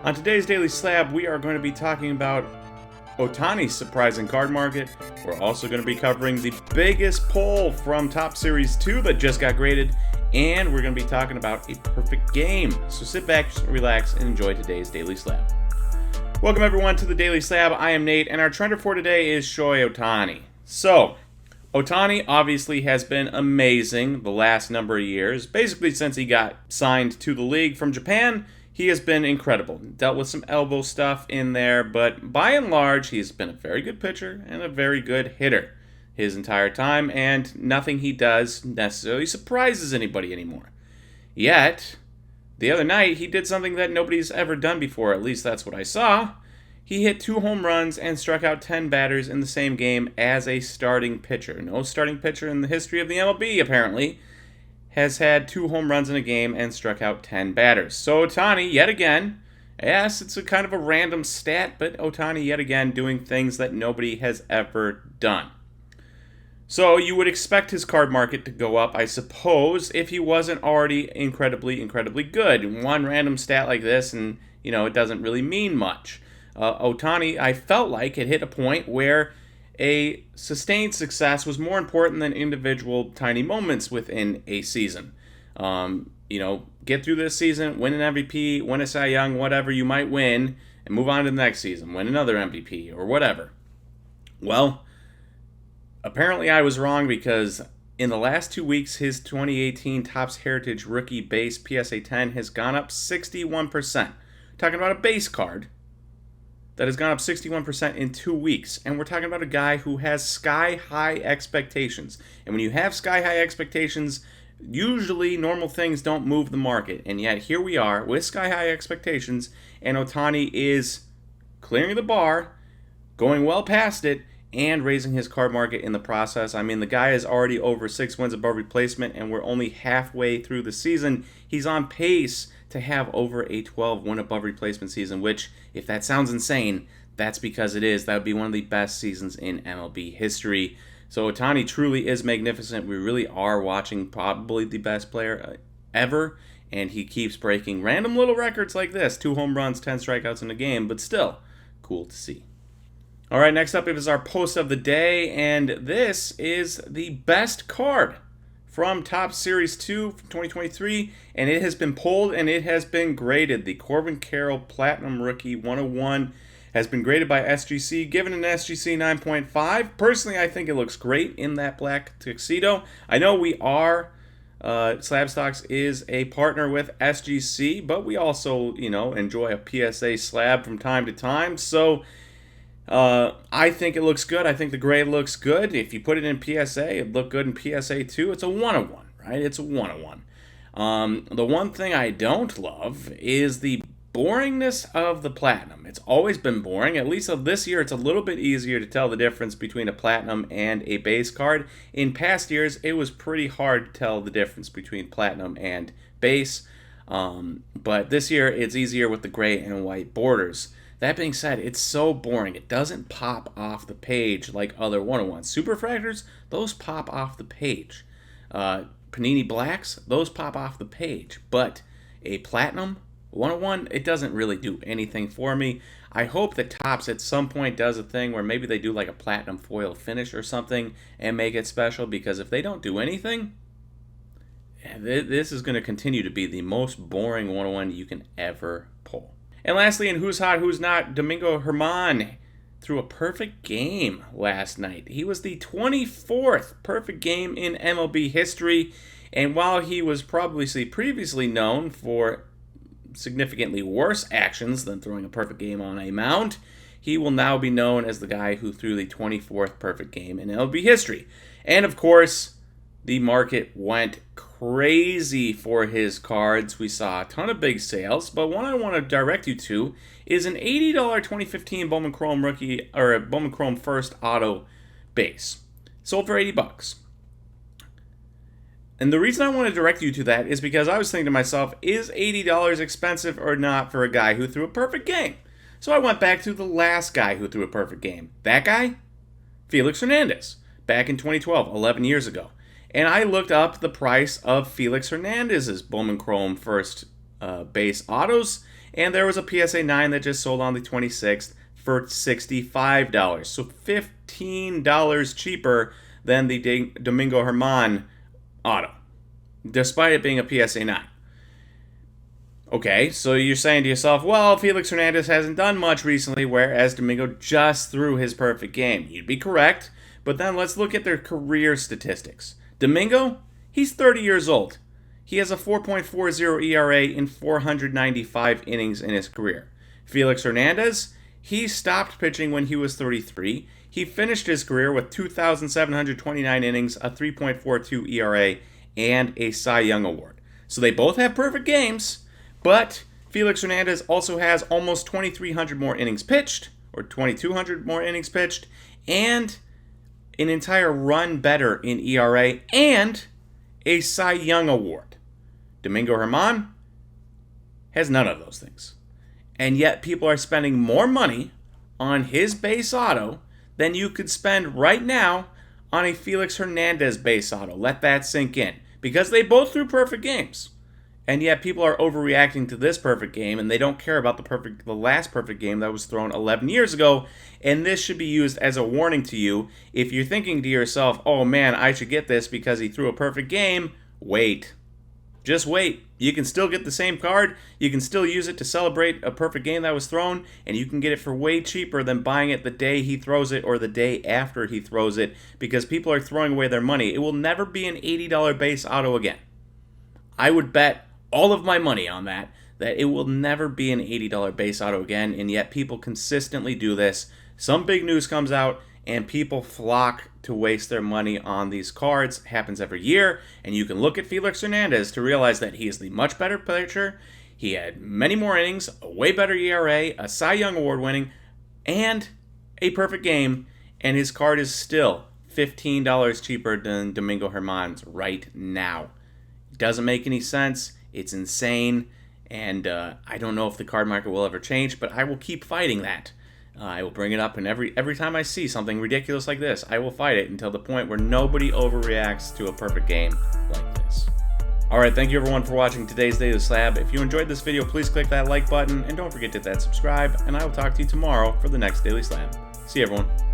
On today's Daily Slab, we are going to be talking about Ohtani's surprising card market. We're also going to be covering the biggest poll from Top Series 2 that just got graded, and we're going to be talking about a perfect game. So sit back, relax, and enjoy today's Daily Slab. Welcome everyone to the Daily Slab. I am Nate, and our trender for today is Shohei Ohtani. So, Ohtani obviously has been amazing the last number of years. Basically since he got signed to the league from Japan, he has been incredible. Dealt with some elbow stuff in there, but by and large, he's been a very good pitcher and a very good hitter his entire time, and nothing he does necessarily surprises anybody anymore. Yet, the other night, he did something that nobody's ever done before, at least that's what I saw. He hit 2 home runs and struck out 10 batters in the same game as a starting pitcher. No starting pitcher in the history of the MLB, apparently, has had 2 home runs in a game and struck out 10 batters. So Ohtani, yet again, yes, it's a kind of a random stat, but Ohtani, yet again, doing things that nobody has ever done. So you would expect his card market to go up, I suppose, if he wasn't already incredibly good. One random stat like this, and, it doesn't really mean much. Ohtani, I felt like, had hit a point where a sustained success was more important than individual tiny moments within a season. Get through this season, win an MVP, win a Cy Young, whatever you might win, and move on to the next season, win another MVP, or whatever. Well, apparently I was wrong, because in the last 2 weeks, his 2018 Topps Heritage Rookie Base PSA 10 has gone up 61%. Talking about a base card that has gone up 61% in 2 weeks. And we're talking about a guy who has sky-high expectations. And when you have sky-high expectations, usually normal things don't move the market. And yet here we are with sky-high expectations, and Ohtani is clearing the bar, going well past it, and raising his card market in the process. I mean, the guy is already over 6 wins above replacement, and we're only halfway through the season. He's on pace to have over a 12 win above replacement season, which, if that sounds insane, that's because it is. That would be one of the best seasons in MLB history. So Ohtani truly is magnificent. We really are watching probably the best player ever, and he keeps breaking random little records like this. 2 home runs, 10 strikeouts in a game, but still, cool to see. All right, next up is our post of the day, and this is the best card from Top Series 2 from 2023, and it has been pulled and it has been graded. The Corbin Carroll Platinum Rookie 101 has been graded by SGC, given an SGC 9.5. Personally, I think it looks great in that black tuxedo. I know we are, SlabStox is a partner with SGC, but we also, enjoy a PSA slab from time to time, so I think it looks good. I think the grade looks good. If you put it in PSA, it'd look good in PSA 2. It's a 101, right? It's a 101. The one thing I don't love is the boringness of the Platinum. It's always been boring. At least this year, it's a little bit easier to tell the difference between a Platinum and a base card. In past years, it was pretty hard to tell the difference between Platinum and base. But this year, it's easier with the gray and white borders. That being said, it's so boring. It doesn't pop off the page like other 101s. Superfractors, those pop off the page. Panini Blacks, those pop off the page. But a Platinum 101, it doesn't really do anything for me. I hope that Topps at some point does a thing where maybe they do like a Platinum foil finish or something and make it special, because if they don't do anything, this is going to continue to be the most boring 101 you can ever pull. And lastly, in Who's Hot, Who's Not, Domingo Germán threw a perfect game last night. He was the 24th perfect game in MLB history, and while he was probably previously known for significantly worse actions than throwing a perfect game on a mound, he will now be known as the guy who threw the 24th perfect game in MLB history. And of course, the market went crazy for his cards. We saw a ton of big sales, but one I want to direct you to is an $80 2015 Bowman Chrome rookie, or a Bowman Chrome first auto base. Sold for $80. And the reason I want to direct you to that is because I was thinking to myself, is $80 expensive or not for a guy who threw a perfect game? So I went back to the last guy who threw a perfect game. That guy? Felix Hernandez. Back in 2012, 11 years ago. And I looked up the price of Felix Hernandez's Bowman Chrome first base autos, And there was a PSA 9 that just sold on the 26th for $65. So $15 cheaper than the Domingo Germán auto, despite it being a PSA 9. Okay, so you're saying to yourself, well, Felix Hernandez hasn't done much recently, whereas Domingo just threw his perfect game. You'd be correct, but then let's look at their career statistics. Domingo, he's 30 years old. He has a 4.40 ERA in 495 innings in his career. Felix Hernandez, he stopped pitching when he was 33. He finished his career with 2,729 innings, a 3.42 ERA, and a Cy Young Award. So they both have perfect games, but Felix Hernandez also has almost 2,300 more innings pitched, or 2,200 more innings pitched, and an entire run better in ERA, and a Cy Young Award. Domingo Germán has none of those things. And yet people are spending more money on his base auto than you could spend right now on a Felix Hernandez base auto. Let that sink in. Because they both threw perfect games. And yet people are overreacting to this perfect game, and they don't care about the last perfect game that was thrown 11 years ago. And this should be used as a warning to you. If you're thinking to yourself, oh man, I should get this because he threw a perfect game, wait. Just wait. You can still get the same card. You can still use it to celebrate a perfect game that was thrown, and you can get it for way cheaper than buying it the day he throws it or the day after he throws it, because people are throwing away their money. It will never be an $80 base auto again. I would bet all of my money on that it will never be an $80 base auto again, and yet people consistently do this. Some big news comes out, and people flock to waste their money on these cards. It happens every year, and you can look at Felix Hernandez to realize that he is the much better pitcher. He had many more innings, a way better ERA, a Cy Young Award winning, and a perfect game, and his card is still $15 cheaper than Domingo Germán's right now. It doesn't make any sense. It's insane, and I don't know if the card market will ever change, but I will keep fighting that. I will bring it up, and every time I see something ridiculous like this, I will fight it until the point where nobody overreacts to a perfect game like this. Alright, thank you everyone for watching today's Daily Slab. If you enjoyed this video, please click that like button, and don't forget to hit that subscribe, and I will talk to you tomorrow for the next Daily Slab. See you everyone.